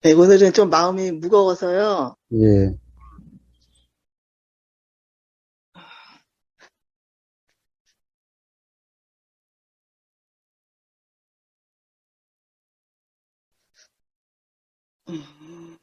네, 오늘은 좀 마음이 무거워서요. 예. 음,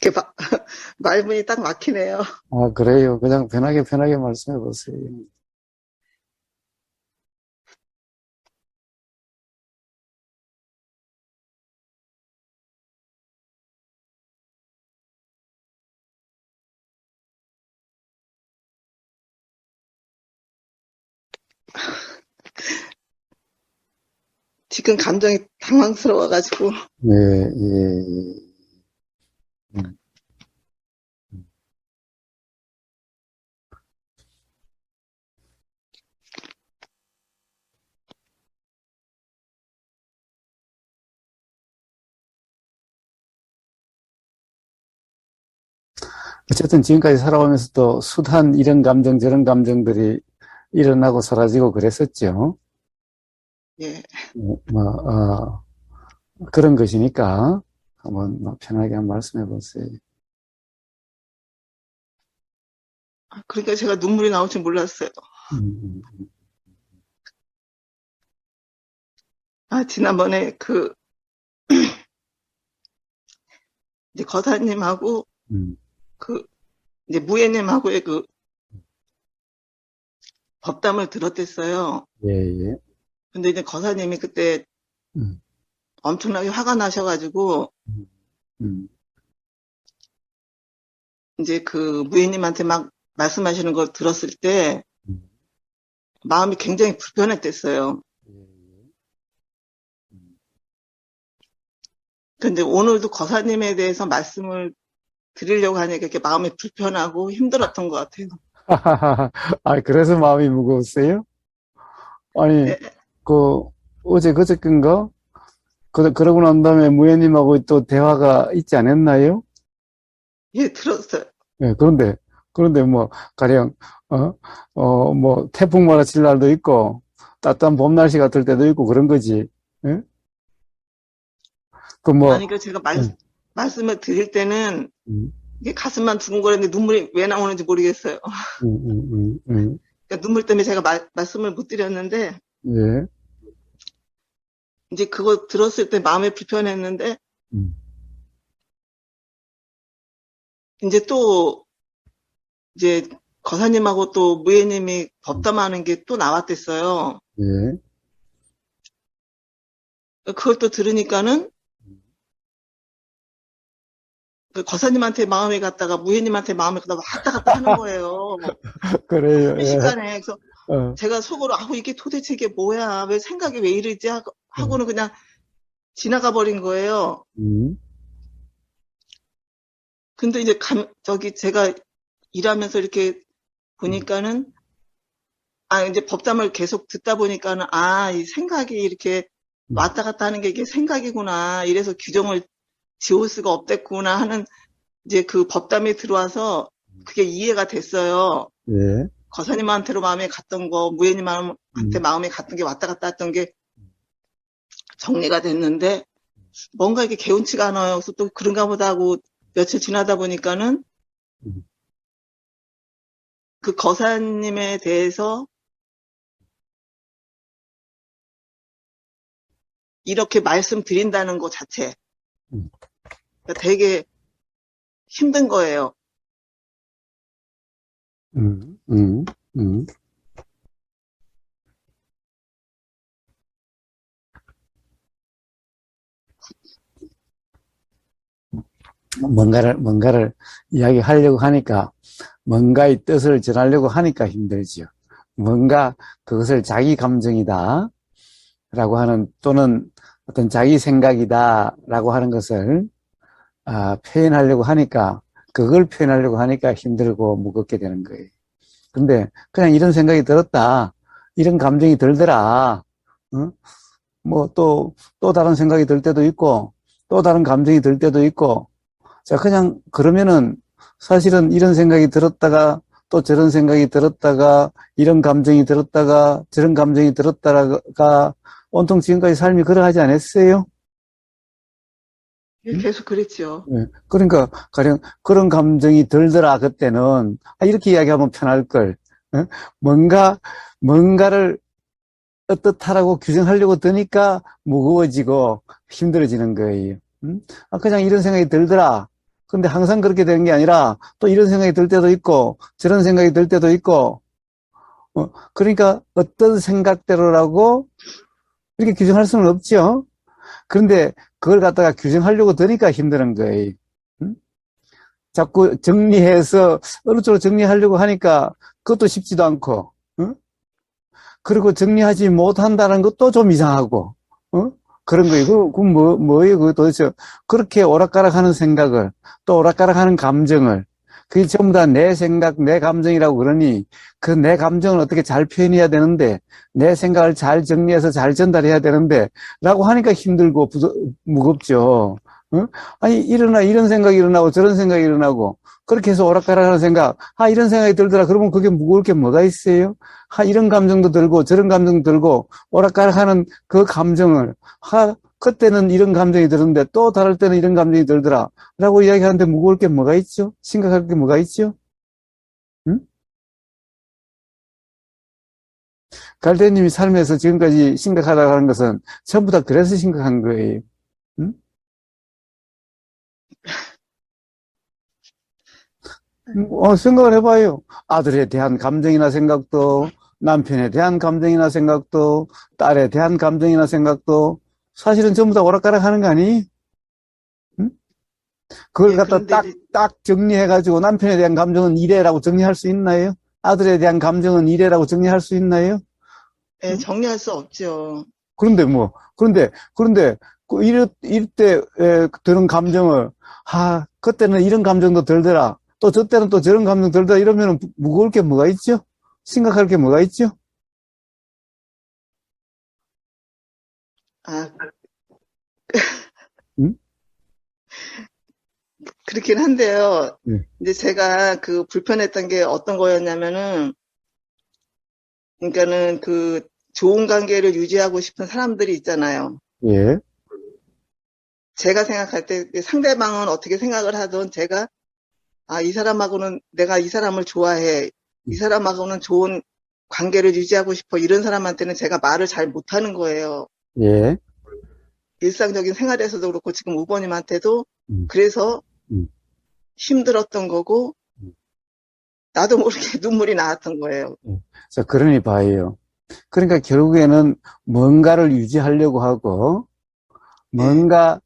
이렇게 말문이 딱 막히네요. 아, 그래요. 그냥 편하게 말씀해 보세요. 지금 감정이 당황스러워가지고. 예, 예, 예. 음. 어쨌든 지금까지 살아오면서 또 숱한 이런 감정, 저런 감정들이 일어나고 사라지고 그랬었죠. 예. 뭐, 그런 것이니까 한번 뭐 편하게 한번 말씀해 보세요. 그러니까 제가 눈물이 나올 줄 몰랐어요. 음, 지난번에 이제 거사님하고 음, 그, 이제 무예님하고의 그 법담을 들었댔어요. 예, 예. 근데 이제 거사님이 그때 음, 엄청나게 화가 나셔가지고, 음, 음, 이제 그 무예님한테 막 말씀하시는 걸 들었을 때, 음, 마음이 굉장히 불편했댔어요. 예, 예. 음. 근데 오늘도 거사님에 대해서 말씀을 드리려고 하니까 이렇게 마음이 불편하고 힘들었던 것 같아요. 아, 그래서 마음이 무거웠어요? 아니, 네, 그, 어제 그저께인가? 그러고 난 다음에 무예님하고 또 대화가 있지 않았나요? 예, 들었어요. 예, 그런데 뭐, 가령, 뭐, 태풍 몰아칠 날도 있고, 따뜻한 봄 날씨 같을 때도 있고, 그런 거지. 예? 그 뭐, 아니, 그 제가 예, 말씀을 드릴 때는 음, 이게 가슴만 두근거리는데 눈물이 왜 나오는지 모르겠어요. 그러니까 눈물 때문에 제가 말씀을 못 드렸는데, 예, 이제 그거 들었을 때 마음이 불편했는데, 음, 이제 또, 이제 거사님하고 또 무예님이 법담하는 게 또 나왔댔어요. 예, 그걸 또 들으니까는 그 거사님한테 마음이 갔다가 무예님한테 마음이 갔다가 왔다 갔다 하는 거예요. 그래요, 예, 순식간에. 그래서 어, 제가 속으로 이게 도대체 이게 뭐야? 왜 생각이 왜 이러지? 어, 하고는 그냥 지나가 버린 거예요. 음, 근데 이제 제가 일하면서 이렇게 보니까는, 이제 법담을 계속 듣다 보니까는, 이 생각이 이렇게 음, 왔다 갔다 하는 게 이게 생각이구나. 이래서 규정을 지울 수가 없댔구나 하는 이제 그 법담이 들어와서 그게 이해가 됐어요. 예, 거사님한테로 마음에 갔던 거, 무예님한테 음, 마음에 갔던 게 왔다 갔다 했던 게 정리가 됐는데, 뭔가 이게 개운치가 않아요. 그래서 또 그런가 보다 하고 며칠 지나다 보니까는 음, 그 거사님에 대해서 이렇게 말씀드린다는 것 자체, 음, 그러니까 되게 힘든 거예요. 음, 음, 음. 뭔가를 이야기하려고 하니까, 뭔가의 뜻을 전하려고 하니까 힘들지요. 뭔가 그것을 자기 감정이다 라고 하는, 또는 어떤 자기 생각이다 라고 하는 것을 표현하려고 하니까, 그걸 표현하려고 하니까 힘들고 무겁게 되는 거예요. 근데 그냥 이런 생각이 들었다. 이런 감정이 들더라. 어? 뭐 또 다른 생각이 들 때도 있고, 또 다른 감정이 들 때도 있고, 자, 그냥 그러면은 사실은 이런 생각이 들었다가 또 저런 생각이 들었다가 이런 감정이 들었다가 저런 감정이 들었다가 온통 지금까지 삶이 그러하지 않았어요? 응? 계속 그랬죠. 예. 그러니까 가령 그런 감정이 들더라 그때는 이렇게 이야기하면 편할 걸. 어? 뭔가를 어떻다라고 규정하려고 드니까 무거워지고 힘들어지는 거예요. 응? 그냥 이런 생각이 들더라. 근데 항상 그렇게 되는 게 아니라 또 이런 생각이 들 때도 있고 저런 생각이 들 때도 있고 그러니까 어떤 생각대로라고 이렇게 규정할 수는 없죠. 그런데 그걸 갖다가 규정하려고 드니까 힘든 거예요. 응? 자꾸 정리해서 어느 쪽으로 정리하려고 하니까 그것도 쉽지도 않고 응? 그리고 정리하지 못한다는 것도 좀 이상하고 어? 그런 거예요. 뭐예요? 그 도대체 그렇게 오락가락하는 생각을 또 오락가락하는 감정을 그게 전부 다 내 생각, 내 감정이라고 그러니 그 내 감정을 어떻게 잘 표현해야 되는데 내 생각을 잘 정리해서 잘 전달해야 되는데 라고 하니까 힘들고 무겁죠. 어? 아니 이런 생각이 일어나고 저런 생각이 일어나고 그렇게 해서 오락가락하는 생각 이런 생각이 들더라. 그러면 그게 무거울 게 뭐가 있어요? 이런 감정도 들고 저런 감정도 들고 오락가락하는 그 감정을 그때는 이런 감정이 드는데 또 다를 때는 이런 감정이 들더라 라고 이야기하는데 무거울 게 뭐가 있죠? 심각할 게 뭐가 있죠? 응? 갈대님이 삶에서 지금까지 심각하다고 하는 것은 전부 다 그래서 심각한 거예요. 응? 생각을 해봐요. 아들에 대한 감정이나 생각도, 남편에 대한 감정이나 생각도, 딸에 대한 감정이나 생각도, 사실은 전부 다 오락가락 하는 거 아니? 응? 그걸 예, 갖다 그런데 이제, 딱 정리해가지고 남편에 대한 감정은 이래라고 정리할 수 있나요? 아들에 대한 감정은 이래라고 정리할 수 있나요? 예, 응? 정리할 수 없죠. 그런데, 이럴 때, 드는 감정을, 그때는 이런 감정도 들더라. 또 저 때는 또 저런 감정 들더라. 이러면 무거울 게 뭐가 있죠? 심각할 게 뭐가 있죠? 아, 응? 그렇긴 한데요. 예. 이제 제가 그 불편했던 게 어떤 거였냐면은, 그러니까는 그 좋은 관계를 유지하고 싶은 사람들이 있잖아요. 예. 제가 생각할 때 상대방은 어떻게 생각을 하든 제가 이 사람하고는 내가 이 사람을 좋아해. 이 사람하고는 좋은 관계를 유지하고 싶어. 이런 사람한테는 제가 말을 잘 못하는 거예요. 예. 일상적인 생활에서도 그렇고 지금 우버님한테도 음, 그래서 음, 힘들었던 거고 음. 나도 모르게 눈물이 나왔던 거예요. 자, 그러니 봐요. 그러니까 결국에는 뭔가를 유지하려고 하고, 예, 뭔가,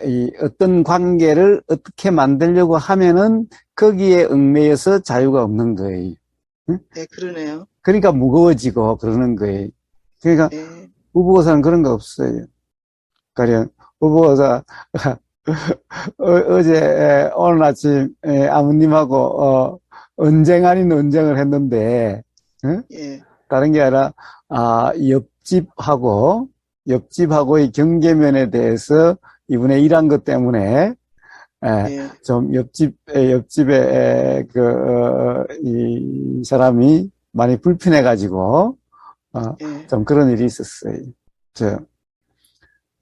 이 어떤 관계를 어떻게 만들려고 하면은 거기에 얽매여서 자유가 없는 거예요. 응? 예, 그러네요. 그러니까 무거워지고 그러는 거예요. 그러니까 예, 부부고사는 그런 거 없어요. 가령 부부고사 오늘 아침 아버님하고 언쟁 아닌 언쟁을 했는데 응? 예, 다른 게 아니라 옆집하고의 경계면에 대해서 이번에 일한 것 때문에 예, 좀 옆집에 이 사람이 많이 불편해가지고 예, 좀 그런 일이 있었어요. 저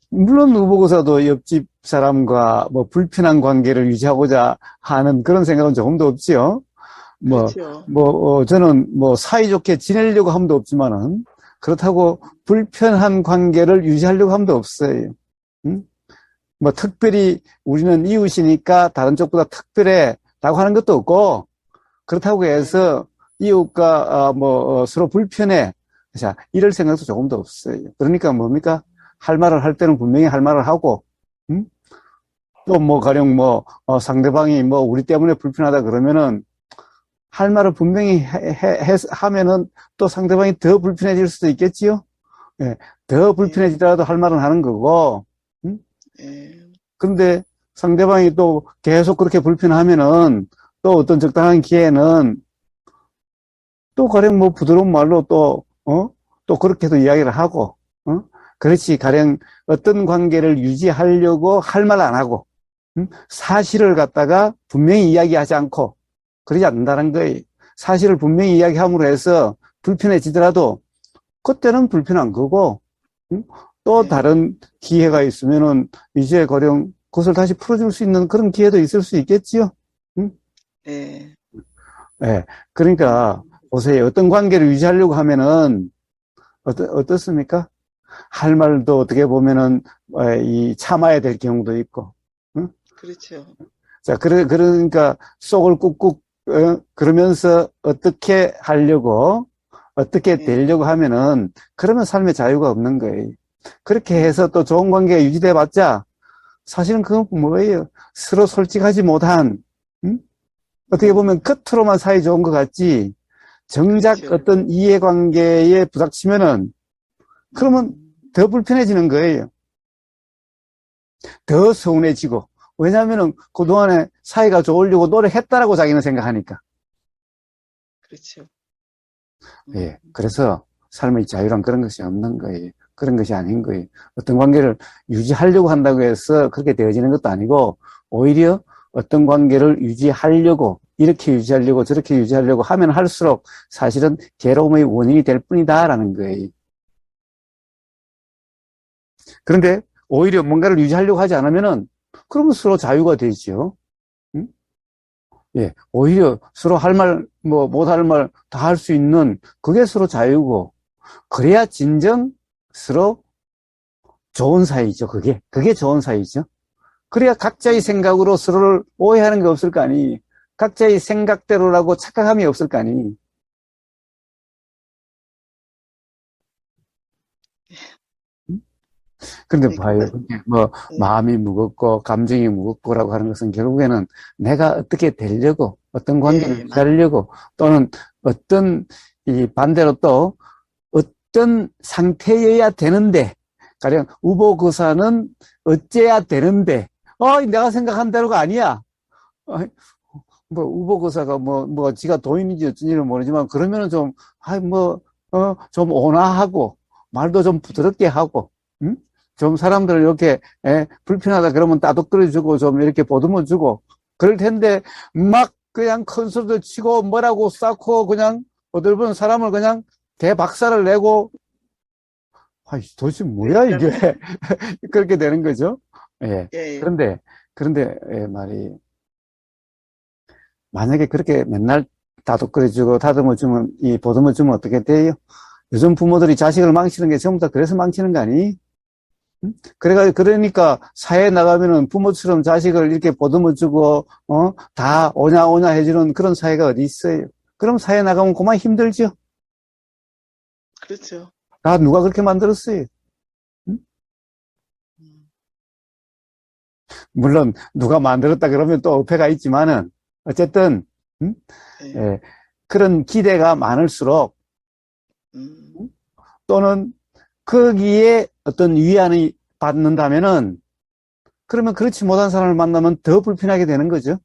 물론 의보고사도 옆집 사람과 뭐 불편한 관계를 유지하고자 하는 그런 생각은 조금도 없지요. 뭐, 그렇죠. 저는 뭐 사이좋게 지내려고 함도 없지만은 그렇다고 불편한 관계를 유지하려고 함도 없어요. 응? 뭐 특별히 우리는 이웃이니까 다른 쪽보다 특별해라고 하는 것도 없고 그렇다고 예, 해서 이웃과 서로 불편해. 자, 이럴 생각도 조금도 없어요. 그러니까 뭡니까? 할 말을 할 때는 분명히 할 말을 하고, 음? 또 뭐 가령 상대방이 뭐 우리 때문에 불편하다 그러면은 할 말을 분명히 하면은 또 상대방이 더 불편해질 수도 있겠지요. 예, 더 예, 불편해지더라도 할 말은 하는 거고, 음? 예, 근데 상대방이 또 계속 그렇게 불편하면은 또 어떤 적당한 기회는 또 가령 뭐 부드러운 말로 또 그렇게도 이야기를 하고, 어? 그렇지. 가령 어떤 관계를 유지하려고 할 말 안 하고, 사실을 갖다가 분명히 이야기하지 않고, 그러지 않는다는 거예요. 사실을 분명히 이야기함으로 해서 불편해지더라도, 그때는 불편한 거고, 응? 또 네, 다른 기회가 있으면은 이제 가령 그것을 다시 풀어줄 수 있는 그런 기회도 있을 수 있겠지요. 응? 네, 예. 그러니까 보세요. 어떤 관계를 유지하려고 하면은 어떻습니까? 할 말도 어떻게 보면은 이 참아야 될 경우도 있고. 응? 그렇죠. 자, 그러니까 속을 꾹꾹 그러면서 어떻게 하려고 어떻게 네, 되려고 하면은 그러면 삶의 자유가 없는 거예요. 그렇게 해서 음, 또 좋은 관계가 유지돼 봤자 사실은 그건 뭐예요? 서로 솔직하지 못한 응? 어떻게 보면 음, 겉으로만 사이 좋은 것 같지 정작 그렇죠. 어떤 이해관계에 부닥치면은 그러면 음, 더 불편해지는 거예요. 더 서운해지고. 왜냐하면은 그동안에 사이가 좋으려고 노력했다라고 자기는 생각하니까. 그렇죠. 예. 음, 그래서 삶의 자유란 그런 것이 없는 거예요. 그런 것이 아닌 거예요. 어떤 관계를 유지하려고 한다고 해서 그렇게 되어지는 것도 아니고, 오히려 어떤 관계를 유지하려고, 이렇게 유지하려고, 저렇게 유지하려고 하면 할수록 사실은 괴로움의 원인이 될 뿐이다라는 거예요. 그런데 오히려 뭔가를 유지하려고 하지 않으면은, 그러면 서로 자유가 되죠. 응? 예. 오히려 서로 할 말, 뭐, 못 할 말 다 할 수 있는, 그게 서로 자유고, 그래야 진정 서로 좋은 사이죠, 그게. 그게 좋은 사이죠. 그래야 각자의 네, 생각으로 서로를 오해하는 게 없을 거 아니. 각자의 생각대로라고 착각함이 없을 거 아니. 그런데 네, 봐요. 뭐, 네, 마음이 무겁고, 감정이 무겁고라고 하는 것은 결국에는 내가 어떻게 되려고, 어떤 관계를 예, 유지하려고, 또는 어떤, 이 반대로 또, 어떤 상태여야 되는데, 가령, 우보거사는 어째야 되는데, 내가 생각한 대로가 아니야. 어, 뭐, 우보거사가 지가 도인인지 어쩐지는 모르지만, 그러면은 좀, 좀 온화하고, 말도 좀 부드럽게 하고, 응? 좀 사람들을 이렇게, 불편하다 그러면 따독거려주고, 좀 이렇게 보듬어주고, 그럴 텐데, 막 그냥 큰 소리도 치고, 뭐라고 쌓고, 그냥, 어떨 보면 사람을 그냥 대박살을 내고, 도대체 네, 뭐야, 이게. 그러면, 그렇게 되는 거죠. 예. 예, 그런데, 말이, 만약에 그렇게 맨날 다독거려주고 다듬어주면, 보듬어주면 어떻게 돼요? 요즘 부모들이 자식을 망치는 게 전부 다 그래서 망치는 거 아니? 응? 그러니까 사회에 나가면은 부모처럼 자식을 이렇게 보듬어주고, 다 오냐 오냐 해주는 그런 사회가 어디 있어요? 그럼 사회에 나가면 그만 힘들죠? 그렇죠. 다 누가 그렇게 만들었어요? 응? 음, 물론 누가 만들었다 그러면 또 어폐가 있지만은, 어쨌든, 응? 예, 예, 그런 기대가 많을수록, 음, 응? 또는 거기에 어떤 위안을 받는다면은, 그러면 그렇지 못한 사람을 만나면 더 불편하게 되는 거죠.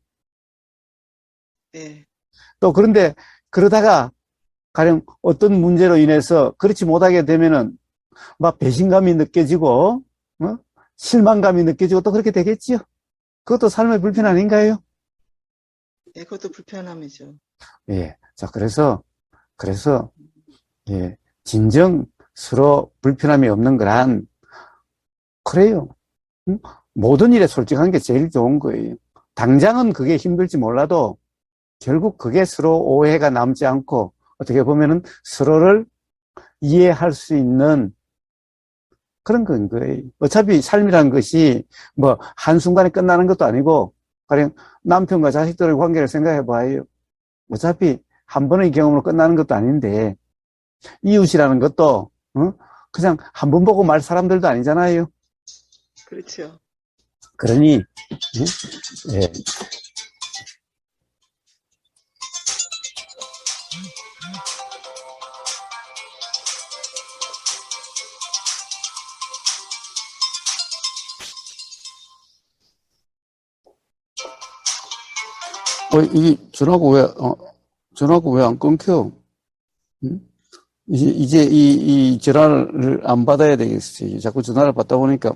예, 또 그런데 그러다가 가령 어떤 문제로 인해서 그렇지 못하게 되면은 막 배신감이 느껴지고, 어? 실망감이 느껴지고 또 그렇게 되겠지요. 그것도 삶의 불편 네, 아닌가요? 예, 그것도 불편함이죠. 예. 자, 그래서, 예. 진정 서로 불편함이 없는 거란, 그래요. 응? 모든 일에 솔직한 게 제일 좋은 거예요. 당장은 그게 힘들지 몰라도 결국 그게 서로 오해가 남지 않고 어떻게 보면은 서로를 이해할 수 있는 그런 건 거예요. 어차피 삶이라는 것이 뭐 한순간에 끝나는 것도 아니고 가령 남편과 자식들의 관계를 생각해 봐요. 어차피 한 번의 경험으로 끝나는 것도 아닌데 이웃이라는 것도 그냥 한 번 보고 말 사람들도 아니잖아요. 그렇죠. 그러니 예, 이 전화가 왜 안 끊겨? 응? 이제 이 전화를 안 받아야 되겠어요. 자꾸 전화를 받다 보니까.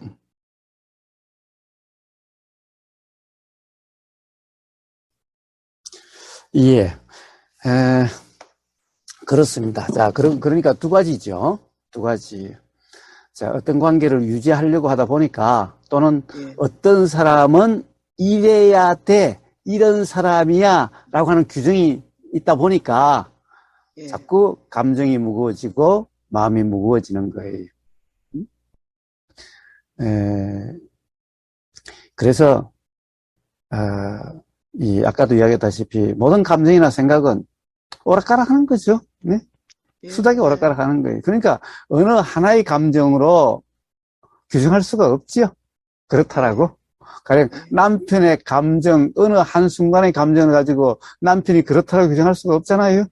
예, 그렇습니다. 자, 그러니까 두 가지죠. 두 가지. 자, 어떤 관계를 유지하려고 하다 보니까 또는 예, 어떤 사람은 이래야 돼, 이런 사람이야 라고 하는 규정이 있다 보니까 예, 자꾸 감정이 무거워지고 마음이 무거워지는 거예요. 그래서 아까도 이야기했다시피 모든 감정이나 생각은 오락가락 하는 거죠. 네? 예, 수닥이 맞아요. 오락가락 하는 거예요. 그러니까 어느 하나의 감정으로 규정할 수가 없지요. 예, 그렇다라고. 가령 예, 남편의 감정, 어느 한순간의 감정을 가지고 남편이 그렇다라고 규정할 수가 없잖아요. 응?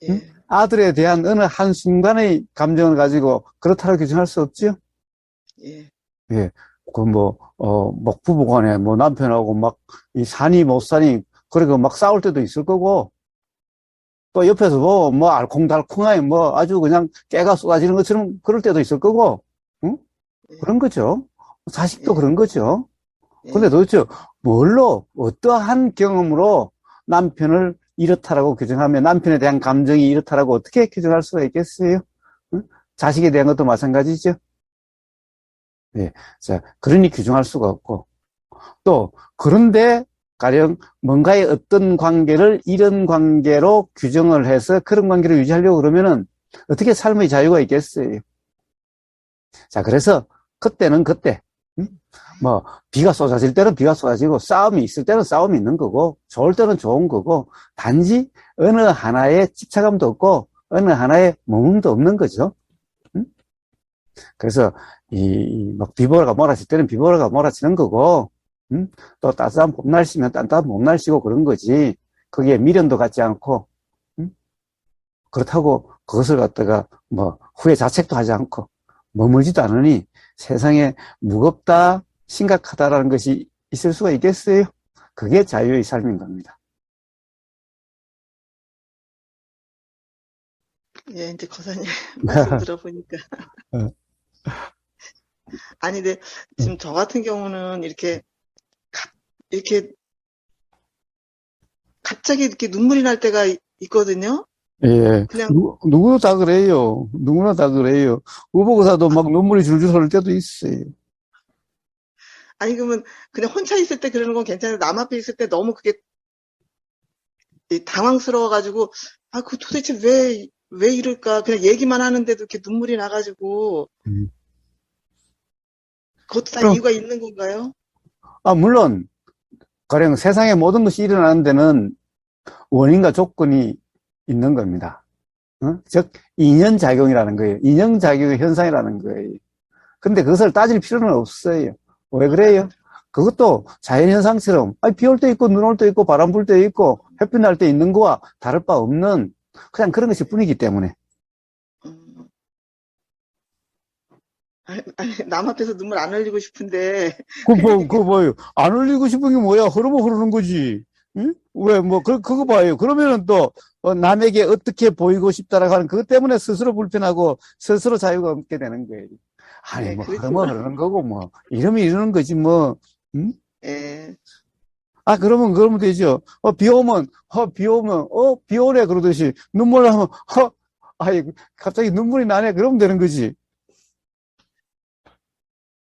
예, 아들에 대한 어느 한순간의 감정을 가지고 그렇다라고 규정할 수 없지요. 예, 예. 막 부부간에 남편하고 막 이 사니 못 사니, 그리고 막 싸울 때도 있을 거고, 또 옆에서 알콩달콩하게 아주 그냥 깨가 쏟아지는 것처럼 그럴 때도 있을 거고, 응? 예, 그런 거죠. 자식도 예, 그런 거죠. 근데 예, 도대체 어떠한 경험으로 남편을 이렇다라고 규정하며 남편에 대한 감정이 이렇다라고 어떻게 규정할 수가 있겠어요? 응? 자식에 대한 것도 마찬가지죠. 네. 자, 그러니 규정할 수가 없고, 또, 그런데 가령 뭔가의 어떤 관계를 이런 관계로 규정을 해서 그런 관계를 유지하려고 그러면은 어떻게 삶의 자유가 있겠어요? 자, 그래서 그때는 그때, 음? 비가 쏟아질 때는 비가 쏟아지고, 싸움이 있을 때는 싸움이 있는 거고, 좋을 때는 좋은 거고, 단지 어느 하나에 집착감도 없고, 어느 하나에 머문도 없는 거죠. 음? 그래서 비바람가 몰아칠 때는 비바람가 몰아치는 거고, 또 따스한 봄날씨면 따뜻한 봄날씨고 그런 거지. 거기에 미련도 갖지 않고, 음? 그렇다고 그것을 갖다가 후회 자책도 하지 않고 머물지도 않으니 세상에 무겁다, 심각하다라는 것이 있을 수가 있겠어요? 그게 자유의 삶인 겁니다. 예, 이제 거사님 말씀 들어보니까. 어, 아니, 근데 지금 저 같은 경우는 이렇게 갑자기 이렇게 눈물이 날 때가 있거든요. 예, 그냥, 누구도 다 그래요. 누구나 다 그래요. 의복사도 막 눈물이 줄줄 흐를 때도 있어요. 아니, 그러면 그냥 혼자 있을 때 그러는 건 괜찮은데 남 앞에 있을 때 너무 그게 당황스러워가지고, 아, 그 도대체 왜 이럴까? 그냥 얘기만 하는데도 이렇게 눈물이 나가지고, 음. 그것도 다 그럼, 이유가 있는 건가요? 물론, 가령 세상의 모든 것이 일어나는 데는 원인과 조건이 있는 겁니다. 즉, 인연작용이라는 거예요. 인연작용의 현상이라는 거예요. 근데 그것을 따질 필요는 없어요. 왜 그래요? 그것도 자연현상처럼, 비 올 때 있고, 눈 올 때 있고, 바람 불 때 있고, 햇빛 날 때 있는 거와 다를 바 없는 그냥 그런 것이 뿐이기 때문에. 음, 아니, 남 앞에서 눈물 안 흘리고 싶은데, 그거 뭐예요? 안 흘리고 싶은 게 뭐야? 흐르면 흐르는 거지. 응? 왜, 그거 봐요. 그러면은 또, 남에게 어떻게 보이고 싶다라고 하는 그것 때문에 스스로 불편하고 스스로 자유가 없게 되는 거예요. 아니, 예, 흐르면 그렇지만, 흐르는 거고, 이러면 이러는 거지, 응? 예, 그러면 되죠. 비 오네, 그러듯이, 눈물 나면, 아이, 갑자기 눈물이 나네, 그러면 되는 거지.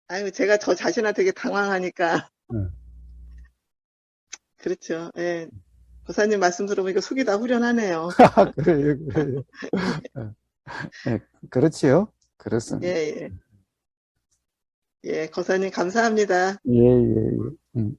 아유, 제가 저 자신한테 되게 당황하니까, 응. 그렇죠. 예, 고사님 말씀 들어보니까 속이 다 후련하네요. 그래요, 그래요. 예, 그렇지요. 예, 그렇습니다. 예, 예, 고사님 감사합니다. 예, 예, 예.